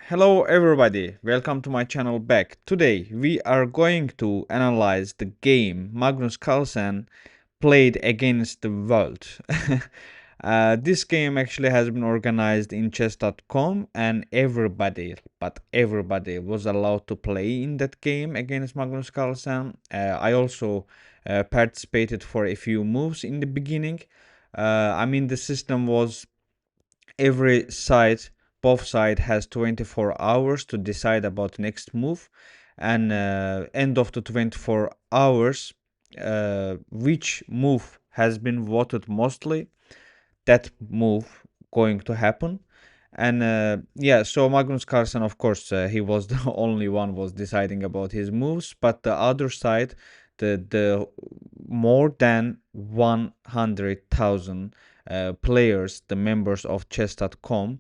Hello everybody, welcome to my channel back. Today we are going to analyze the game Magnus Carlsen played against the world. This game actually has been organized in chess.com and everybody was allowed to play in that game against Magnus Carlsen. I also participated for a few moves in the beginning. The system was every side both side has 24 hours to decide about next move, and end of the 24 hours, which move has been voted mostly, that move going to happen. And yeah, so Magnus Carlsen, of course, he was the only one was deciding about his moves, but the other side, the more than 100,000 players, the members of chess.com,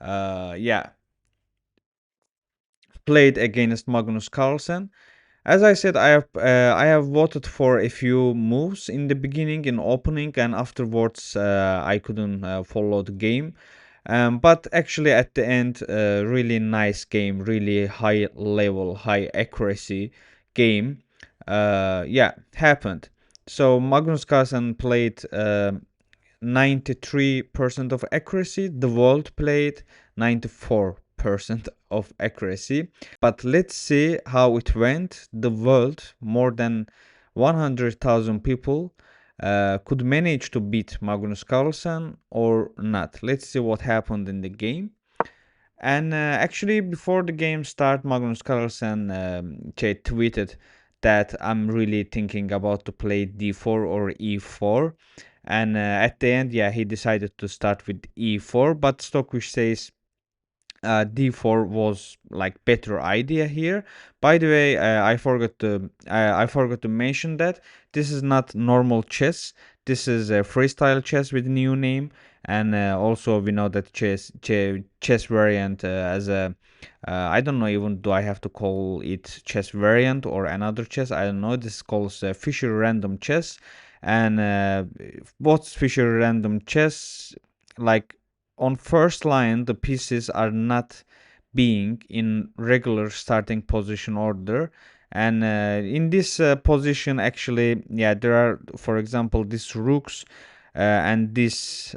yeah, played against Magnus Carlsen. As I said, I have voted for a few moves in the beginning, in opening, and afterwards I couldn't follow the game. But actually, at the end, really nice game, really high level, high accuracy game. Yeah, happened. So Magnus Carlsen played 93% of accuracy. The world played 94% of accuracy. But let's see how it went. The world, more than 100,000 people, could manage to beat Magnus Carlsen or not. Let's see what happened in the game. And actually, before the game start, Magnus Carlsen tweeted that I'm really thinking about to play d4 or e4. And at the end, yeah, he decided to start with e4. But Stockfish says d4 was like better idea here. By the way, I forgot to mention that this is not normal chess. This is a freestyle chess with new name, and also we know that chess variant as a I don't know, even do I have to call it chess variant or another chess. I don't know. This calls Fisher random chess, and what's Fisher random chess like? On first line, the pieces are not being in regular starting position order, and in this position, actually, yeah, there are, for example, these rooks and this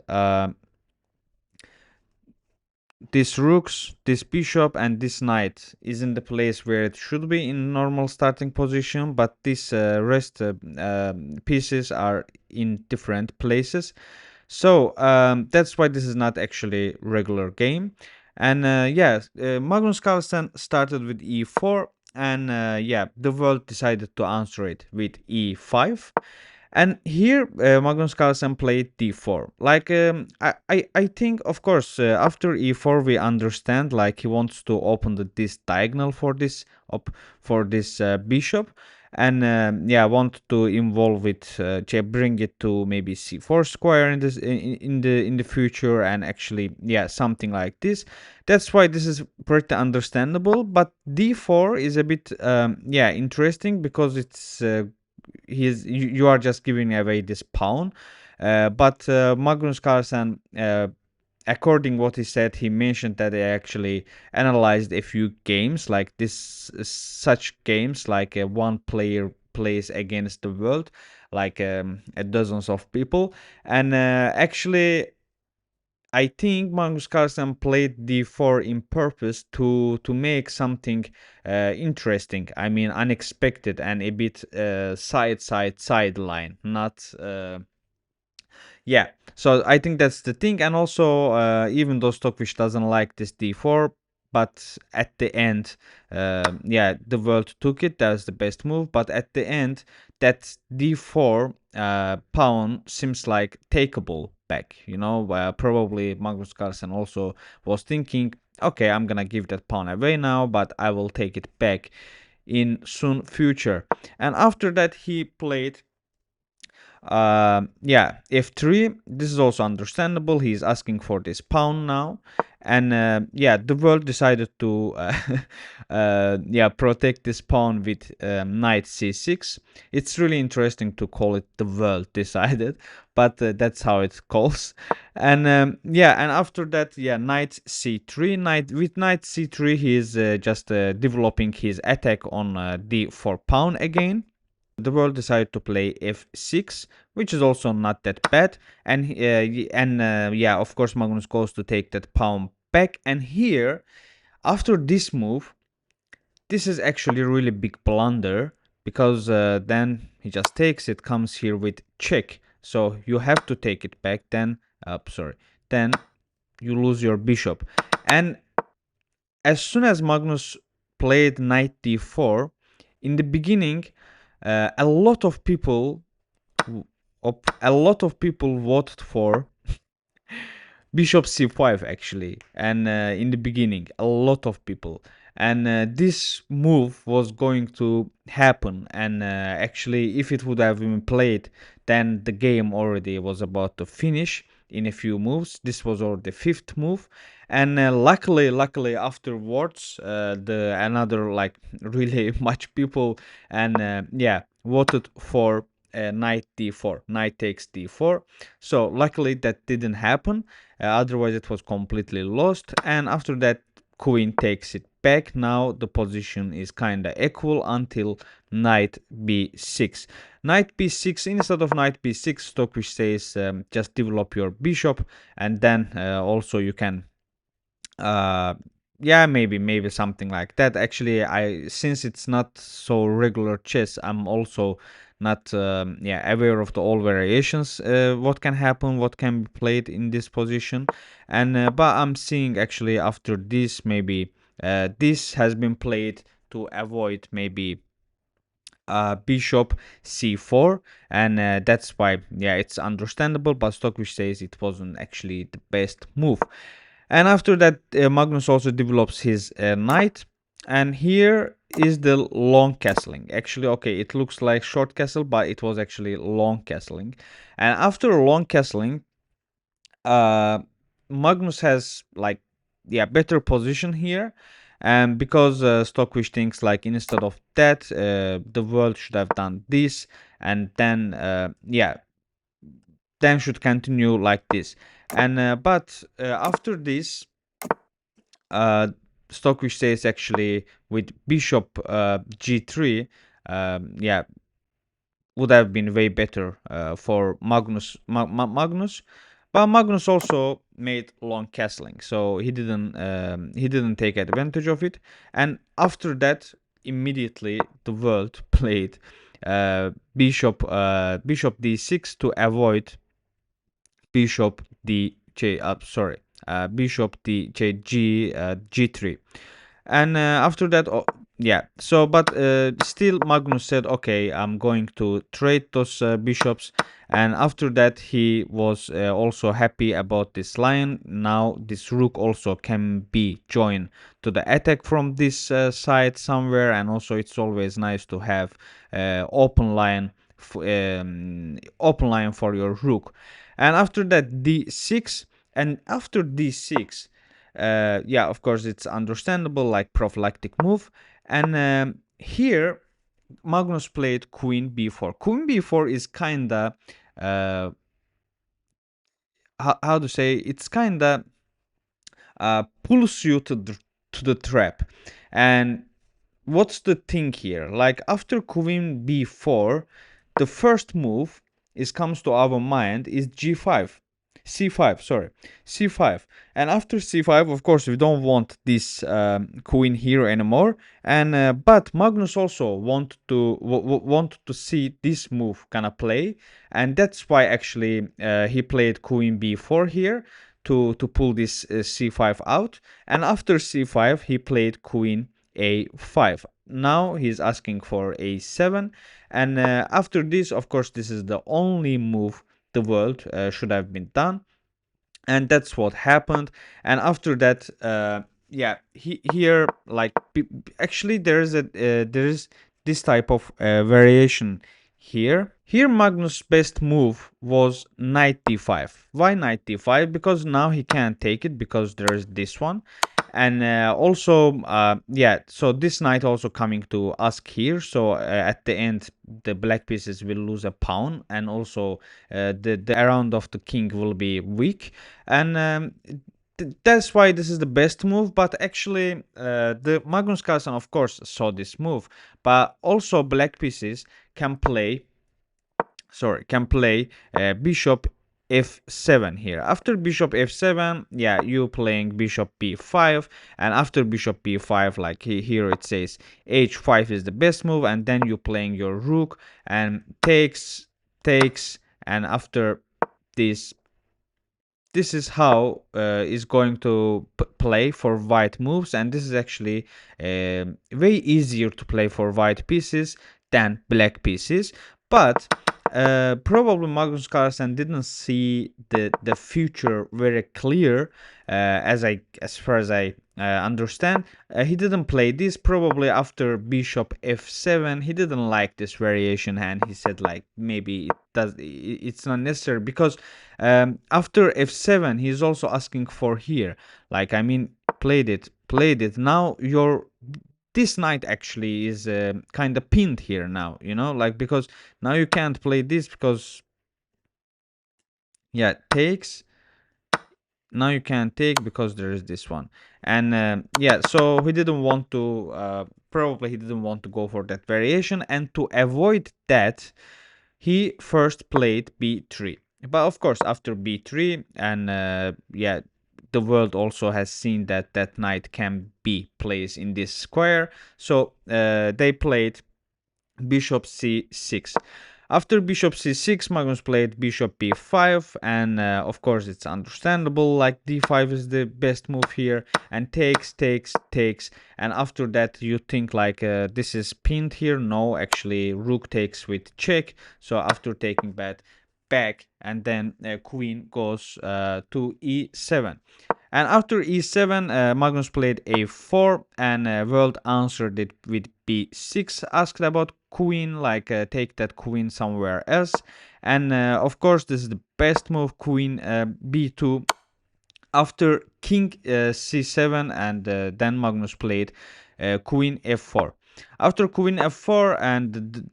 bishop and this knight is in the place where it should be in normal starting position, but these rest pieces are in different places. So that's why this is not actually regular game. And yeah, Magnus Carlsen started with e4, and yeah, the world decided to answer it with e5. And here, Magnus Carlsen played d4. Like, I think, of course, after e4, we understand, like, he wants to open this diagonal for this bishop, and yeah, want to involve it, bring it to maybe c4 square in this in the future, and actually, yeah, something like this. That's why this is pretty understandable. But d4 is a bit, yeah, interesting because it's you are just giving away this pawn. But Magnus Carlsen, according what he said, he mentioned that they actually analyzed a few games like this, such games like one player plays against the world, like dozens of people, and actually I think Magnus Carlsen played d4 in purpose to make something interesting. I mean, unexpected and a bit sideline, not. Yeah, so I think that's the thing, and also even though Stockfish doesn't like this d4, but at the end, yeah, the world took it. That's the best move. But at the end, that d4 pawn seems like takeable back. You know, probably Magnus Carlsen also was thinking, okay, I'm gonna give that pawn away now, but I will take it back in soon future. And after that, he played yeah, f3. This is also understandable. He's asking for this pawn now, And yeah, the world decided to yeah, protect this pawn with knight c6. It's really interesting to call it the world decided, but that's how it calls. And yeah, and after that, yeah, knight c3. Knight c3, he is just developing his attack on d4 pawn again. The world decided to play f6, which is also not that bad. And yeah, of course, Magnus goes to take that pawn back. And here, after this move, this is actually a really big blunder, because then he just takes it, comes here with check. So you have to take it back. Then, sorry, then you lose your bishop. And as soon as Magnus played knight d4, in the beginning, a lot of people voted for bishop c5 actually, and in the beginning a lot of people, and this move was going to happen, and actually if it would have been played, then the game already was about to finish in a few moves. This was already the fifth move, and luckily afterwards, the another like really much people, and yeah, voted for knight d4, knight takes d4. So luckily that didn't happen, otherwise it was completely lost. And after that, queen takes it back. Now the position is kind of equal until knight b6. Knight b6, instead of knight b6, Stockfish says just develop your bishop, and then also you can yeah, maybe something like that. Actually, I since it's not so regular chess, I'm also not yeah, aware of the all variations, what can happen, what can be played in this position. And but I'm seeing actually after this, maybe this has been played to avoid maybe bishop c4, and that's why, yeah, it's understandable, but Stockfish says it wasn't actually the best move. And after that, Magnus also develops his knight, and here is the long castling. Actually, okay, it looks like short castle, but it was actually long castling. And after long castling, uh Magnus has like, yeah, better position here. And because Stockfish thinks like, instead of that, the world should have done this, and then yeah, then should continue like this. And but after this, uh Stockfish says actually with bishop g3, yeah, would have been way better for Magnus. But Magnus also made long castling, so he didn't take advantage of it. And after that, immediately the world played bishop d6 to avoid bishop d sorry, bishop d g3. And after that, oh, yeah, so but still Magnus said, okay, I'm going to trade those bishops. And after that, he was also happy about this lion. Now this rook also can be joined to the attack from this side somewhere, and also it's always nice to have open line, open line for your rook. And after that, d6. And after d6, yeah, of course, it's understandable, like prophylactic move. And here, Magnus played queen b4. Queen b4 is kinda, how to say, it's kinda pulls you to the trap. And what's the thing here? Like, after queen b4, the first move is comes to our mind is g5, c5, sorry, c5. And after c5, of course, we don't want this queen here anymore. And but Magnus also want to see this move gonna play, and that's why actually he played queen b4 here to pull this c5 out. And after c5, he played queen a5. Now he's asking for a7. And after this, of course, this is the only move the world should have been done, and that's what happened. And after that, yeah, here, like, actually there is this type of variation here. Here Magnus' best move was knight d5. Why knight d5? Because now he can't take it because there is this one. And also, yeah, so this knight also coming to ask here. So at the end, the black pieces will lose a pawn, and also the around of the king will be weak. And that's why this is the best move. But actually, the Magnus Carlsen, of course, saw this move. But also black pieces can play bishop f7 here. After bishop f7, yeah, you playing bishop b5, and after bishop b5, like here it says h5 is the best move, and then you playing your rook and takes, and after this, this is how is going to play for white moves, and this is actually way easier to play for white pieces than black pieces. But probably Magnus Carlsen didn't see the future very clear, as far as I understand. He didn't play this. Probably after bishop f7, he didn't like this variation, and he said like maybe it's not necessary, because after f7 he's also asking for here, like, I mean, played it. Now your this knight actually is kind of pinned here now, like, because now you can't play this because, yeah, takes. Now you can't take because there is this one. And yeah, so he didn't want to probably he didn't want to go for that variation, and to avoid that, he first played b3. But of course, after b3, and yeah, the world also has seen that that knight can be placed in this square. So they played bishop c6. After bishop c6, Magnus played bishop b5, and of course it's understandable, like d5 is the best move here, and takes, and after that you think like this is pinned here. No, actually rook takes with check, so after taking back, and then queen goes to e7. And after e7, Magnus played a4, and World answered it with b6, asked about queen, like take that queen somewhere else. And of course, this is the best move, queen b2. After king c7, and then Magnus played queen f4. After queen f4, and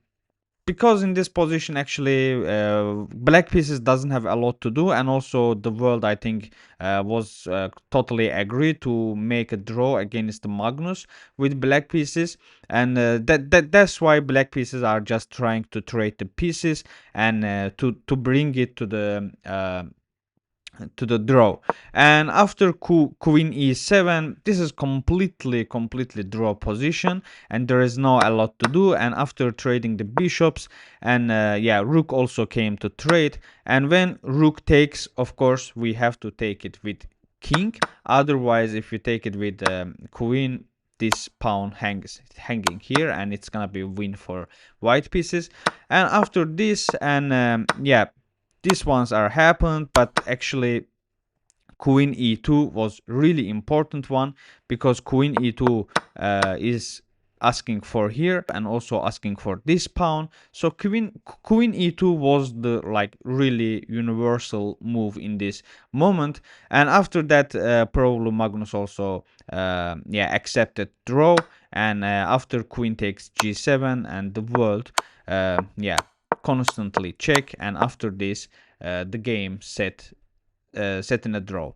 because in this position actually black pieces doesn't have a lot to do, and also the world, I think, was totally agreed to make a draw against the Magnus with black pieces, and that's why black pieces are just trying to trade the pieces, and to bring it to the draw. And after queen e7, this is completely draw position, and there is no a lot to do. And after trading the bishops, and yeah, rook also came to trade, and when rook takes, of course we have to take it with king. Otherwise, if you take it with queen, this pawn hanging here, and it's gonna be a win for white pieces. And after this, and yeah, these ones are happened, but actually queen e2 was really important one, because queen e2 is asking for here, and also asking for this pawn. So queen e2 was the like really universal move in this moment. And after that, probably Magnus also yeah, accepted draw, and after queen takes g7, and the world yeah, constantly check, and after this the game set in a draw.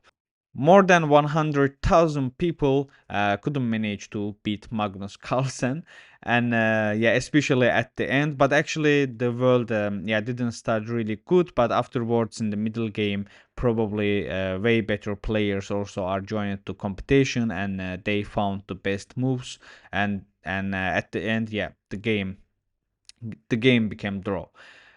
More than 100,000 people couldn't manage to beat Magnus Carlsen, and yeah, especially at the end. But actually, the world yeah, didn't start really good. But afterwards, in the middle game, probably way better players also are joining the competition, and they found the best moves. And at the end, yeah, the game became draw.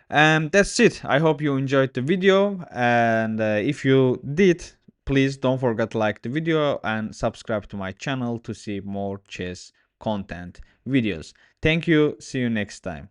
And that's it. I hope you enjoyed the video, and if you did, please don't forget to like the video and subscribe to my channel to see more chess content videos. Thank you. See you next time.